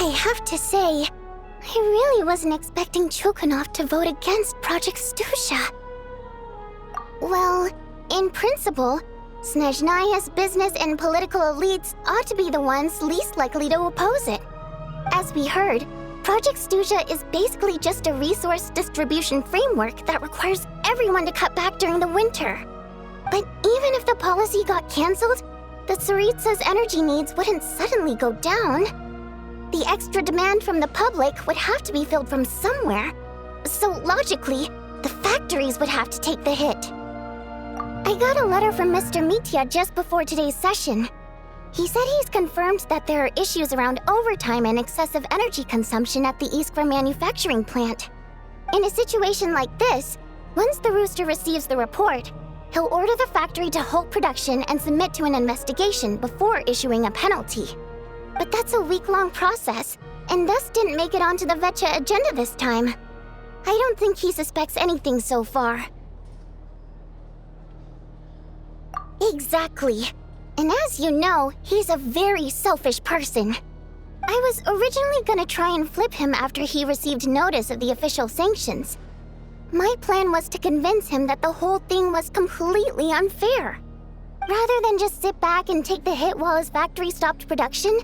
I have to say, I really wasn't expecting Cho'Gath to vote against Project Stusha. Well, in principle, Snezhnaya's business and political elites ought to be the ones least likely to oppose it. As we heard, Project Stusha is basically just a resource distribution framework that requires everyone to cut back during the winter. But even if the policy got cancelled, the Tsaritsa's energy needs wouldn't suddenly go down. The extra demand from the public would have to be filled from somewhere. So logically, the factories would have to take the hit. I got a letter from Mr. Mitya just before today's session. He said he's confirmed that there are issues around overtime and excessive energy consumption at the Iskra manufacturing plant. In a situation like this, once the Rooster receives the report, he'll order the factory to halt production and submit to an investigation before issuing a penalty. But that's a week-long process, and thus didn't make it onto the Vetcha agenda this time. I don't think he suspects anything so far. Exactly. And as you know, he's a very selfish person. I was originally gonna try and flip him after he received notice of the official sanctions. My plan was to convince him that the whole thing was completely unfair. Rather than just sit back and take the hit while his factory stopped production,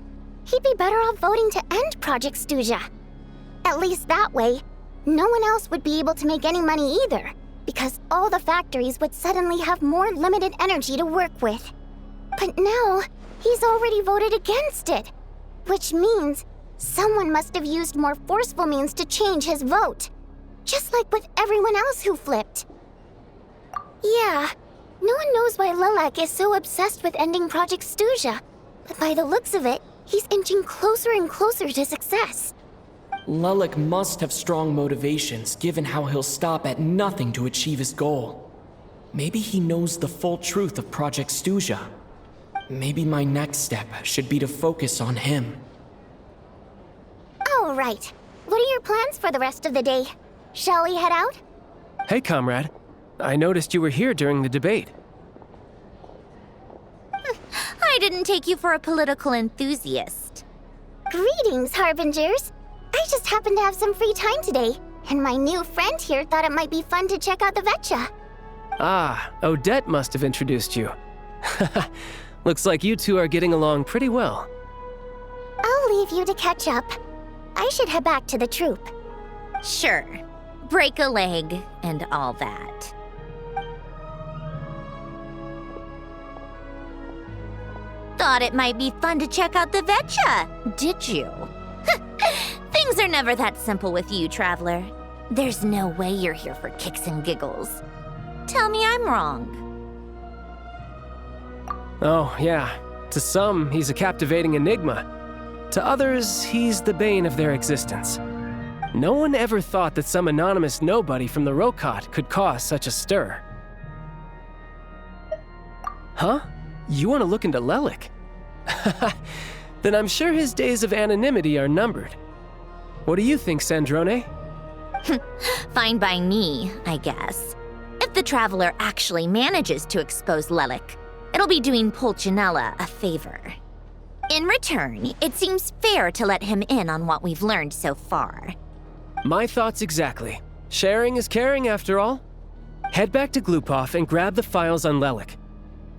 he'd be better off voting to end Project Stusha. At least that way, no one else would be able to make any money either, because all the factories would suddenly have more limited energy to work with. But now, he's already voted against it, which means someone must have used more forceful means to change his vote, just like with everyone else who flipped. Yeah, no one knows why Lilac is so obsessed with ending Project Stusha, but by the looks of it, he's inching closer and closer to success. Lilac must have strong motivations, given how he'll stop at nothing to achieve his goal. Maybe he knows the full truth of Project Stusha. Maybe my next step should be to focus on him. Oh, right. What are your plans for the rest of the day? Shall we head out? Hey, comrade. I noticed you were here during the debate. I didn't take you for a political enthusiast. Greetings, Harbingers. I just happened to have some free time today, and my new friend here thought it might be fun to check out the Vetcha. Ah, Odette must have introduced you. Looks like you two are getting along pretty well. I'll leave you to catch up. I should head back to the troop. Sure. Break a leg and all that. Thought it might be fun to check out the Vetcha, did you? Things are never that simple with you, Traveler. There's no way you're here for kicks and giggles. Tell me I'm wrong. Oh, yeah. To some, he's a captivating enigma. To others, he's the bane of their existence. No one ever thought that some anonymous nobody from the Rokot could cause such a stir. Huh? You want to look into Lelik? Then I'm sure his days of anonymity are numbered. What do you think, Sandrone? Fine by me, I guess. If the Traveler actually manages to expose Lelik, it'll be doing Pulcinella a favor. In return, it seems fair to let him in on what we've learned so far. My thoughts exactly. Sharing is caring, after all. Head back to Glupov and grab the files on Lelik.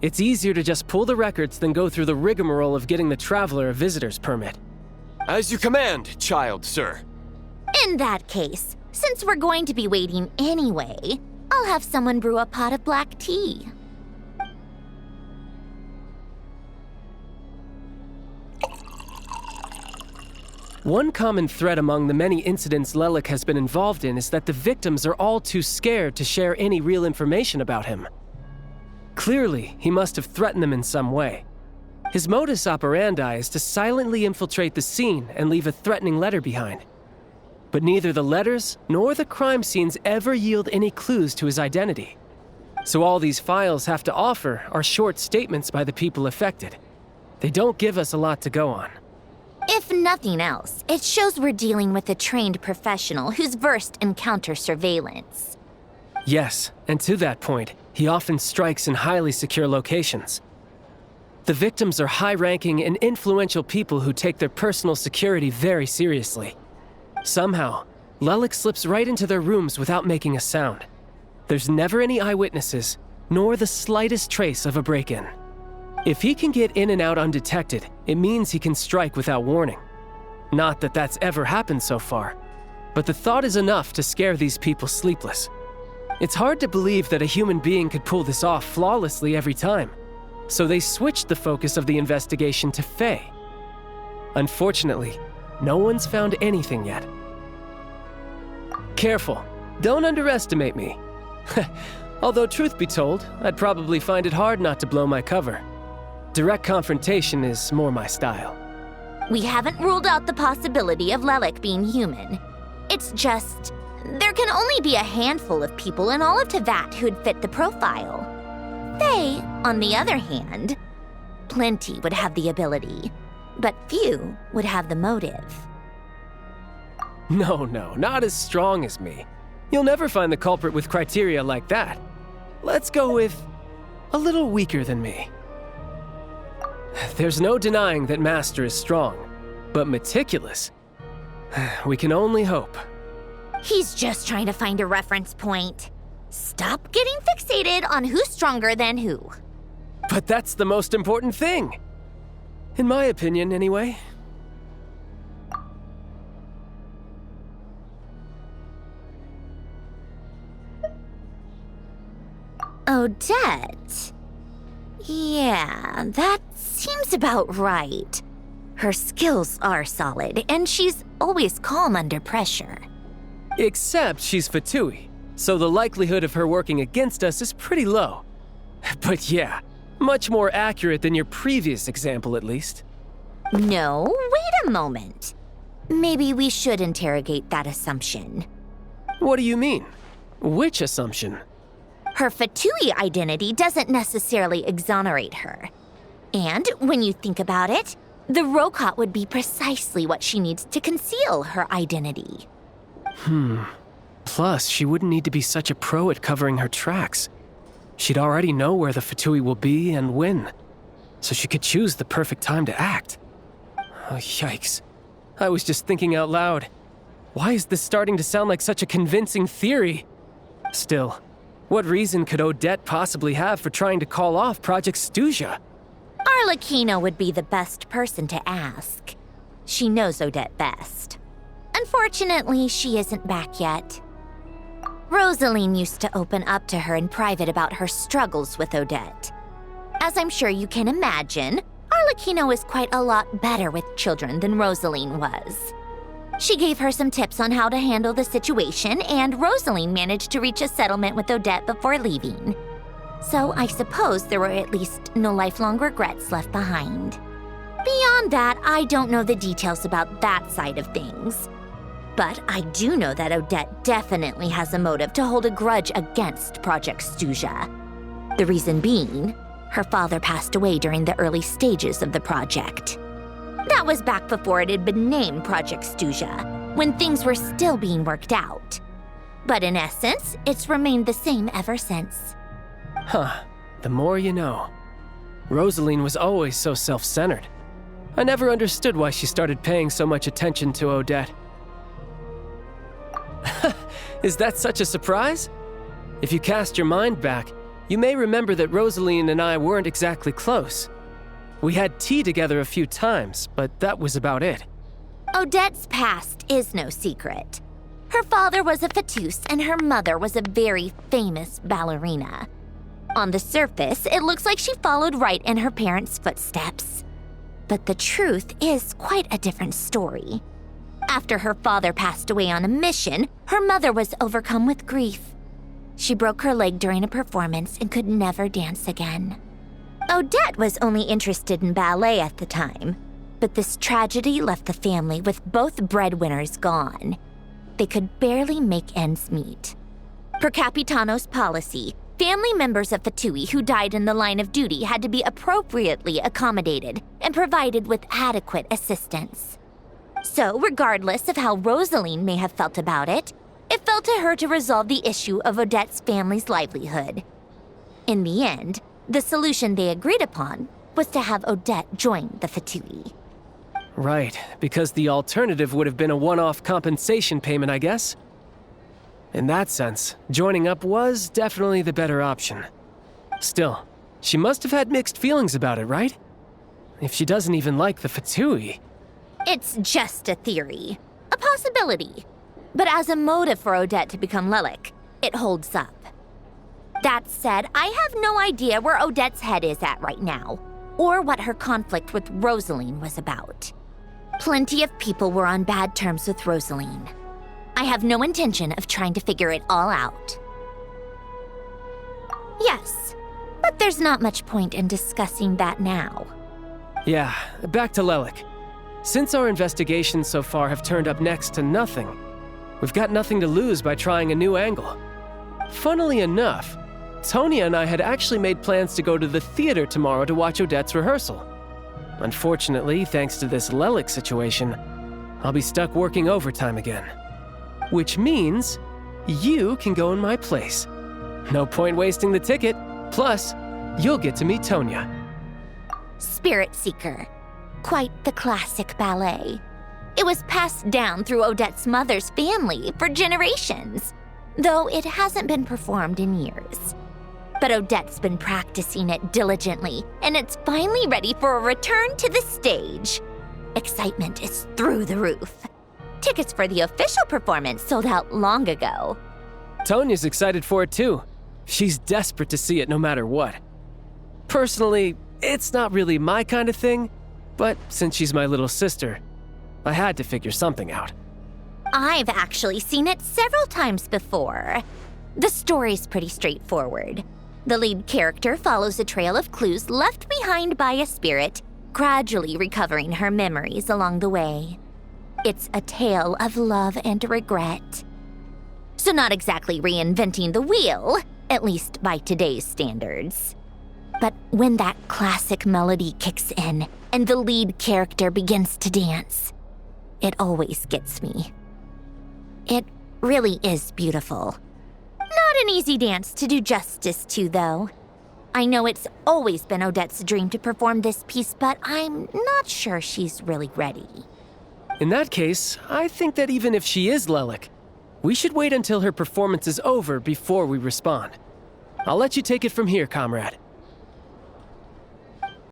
It's easier to just pull the records than go through the rigmarole of getting the Traveler a visitor's permit. As you command, child, sir. In that case, since we're going to be waiting anyway, I'll have someone brew a pot of black tea. One common thread among the many incidents Lelik has been involved in is that the victims are all too scared to share any real information about him. Clearly, he must have threatened them in some way. His modus operandi is to silently infiltrate the scene and leave a threatening letter behind. But neither the letters nor the crime scenes ever yield any clues to his identity. So all these files have to offer are short statements by the people affected. They don't give us a lot to go on. If nothing else, it shows we're dealing with a trained professional who's versed in counter-surveillance. Yes, and to that point, he often strikes in highly secure locations. The victims are high-ranking and influential people who take their personal security very seriously. Somehow, Lelik slips right into their rooms without making a sound. There's never any eyewitnesses, nor the slightest trace of a break-in. If he can get in and out undetected, it means he can strike without warning. Not that that's ever happened so far, but the thought is enough to scare these people sleepless. It's hard to believe that a human being could pull this off flawlessly every time, so they switched the focus of the investigation to Faye. Unfortunately, no one's found anything yet. Careful, don't underestimate me. Although truth be told, I'd probably find it hard not to blow my cover. Direct confrontation is more my style. We haven't ruled out the possibility of Lelik being human. It's just, there can only be a handful of people in all of Teyvat who'd fit the profile. Faye, on the other hand, plenty would have the ability, but few would have the motive. No, not as strong as me. You'll never find the culprit with criteria like that. Let's go with a little weaker than me. There's no denying that Master is strong, but meticulous. We can only hope. He's just trying to find a reference point. Stop getting fixated on who's stronger than who. But that's the most important thing. In my opinion, anyway. Odette? Yeah, that seems about right. Her skills are solid, and she's always calm under pressure. Except she's Fatui, so the likelihood of her working against us is pretty low. But yeah, much more accurate than your previous example at least. No, wait a moment. Maybe we should interrogate that assumption. What do you mean? Which assumption? Her Fatui identity doesn't necessarily exonerate her. And when you think about it, the Rokot would be precisely what she needs to conceal her identity. Plus, she wouldn't need to be such a pro at covering her tracks. She'd already know where the Fatui will be and when, so she could choose the perfect time to act. Oh, yikes. I was just thinking out loud. Why is this starting to sound like such a convincing theory? Still, what reason could Odette possibly have for trying to call off Project Stuja? Arlecchino would be the best person to ask. She knows Odette best. Unfortunately, she isn't back yet. Rosaline used to open up to her in private about her struggles with Odette. As I'm sure you can imagine, Arlecchino is quite a lot better with children than Rosaline was. She gave her some tips on how to handle the situation, and Rosaline managed to reach a settlement with Odette before leaving. So I suppose there were at least no lifelong regrets left behind. Beyond that, I don't know the details about that side of things. But I do know that Odette definitely has a motive to hold a grudge against Project Stuja. The reason being, her father passed away during the early stages of the project. That was back before it had been named Project Stuja, when things were still being worked out. But in essence, it's remained the same ever since. Huh, the more you know. Rosaline was always so self-centered. I never understood why she started paying so much attention to Odette. Is that such a surprise? If you cast your mind back, you may remember that Rosaline and I weren't exactly close. We had tea together a few times, but that was about it. Odette's past is no secret. Her father was a fatus and her mother was a very famous ballerina. On the surface, it looks like she followed right in her parents' footsteps. But the truth is quite a different story. After her father passed away on a mission, her mother was overcome with grief. She broke her leg during a performance and could never dance again. Odette was only interested in ballet at the time, but this tragedy left the family with both breadwinners gone. They could barely make ends meet. Per Capitano's policy, family members of Fatui who died in the line of duty had to be appropriately accommodated and provided with adequate assistance. So, regardless of how Rosaline may have felt about it, it fell to her to resolve the issue of Odette's family's livelihood. In the end, the solution they agreed upon was to have Odette join the Fatui. Right, because the alternative would have been a one-off compensation payment, I guess. In that sense, joining up was definitely the better option. Still, she must have had mixed feelings about it, right? If she doesn't even like the Fatui. It's just a theory, a possibility. But as a motive for Odette to become Lelik, it holds up. That said, I have no idea where Odette's head is at right now, or what her conflict with Rosaline was about. Plenty of people were on bad terms with Rosaline. I have no intention of trying to figure it all out. Yes, but there's not much point in discussing that now. Yeah, back to Lelik. Since our investigations so far have turned up next to nothing, we've got nothing to lose by trying a new angle. Funnily enough, Tonya and I had actually made plans to go to the theater tomorrow to watch Odette's rehearsal. Unfortunately, thanks to this Lelik situation, I'll be stuck working overtime again. Which means you can go in my place. No point wasting the ticket, plus you'll get to meet Tonya. Spirit Seeker. Quite the classic ballet. It was passed down through Odette's mother's family for generations, though it hasn't been performed in years. But Odette's been practicing it diligently, and it's finally ready for a return to the stage. Excitement is through the roof. Tickets for the official performance sold out long ago. Tonya's excited for it too. She's desperate to see it no matter what. Personally, it's not really my kind of thing, but since she's my little sister, I had to figure something out. I've actually seen it several times before. The story's pretty straightforward. The lead character follows a trail of clues left behind by a spirit, gradually recovering her memories along the way. It's a tale of love and regret. So not exactly reinventing the wheel, at least by today's standards. But when that classic melody kicks in and the lead character begins to dance, it always gets me. It really is beautiful. Not an easy dance to do justice to, though. I know it's always been Odette's dream to perform this piece, but I'm not sure she's really ready. In that case, I think that even if she is Lelik, we should wait until her performance is over before we respond. I'll let you take it from here, comrade.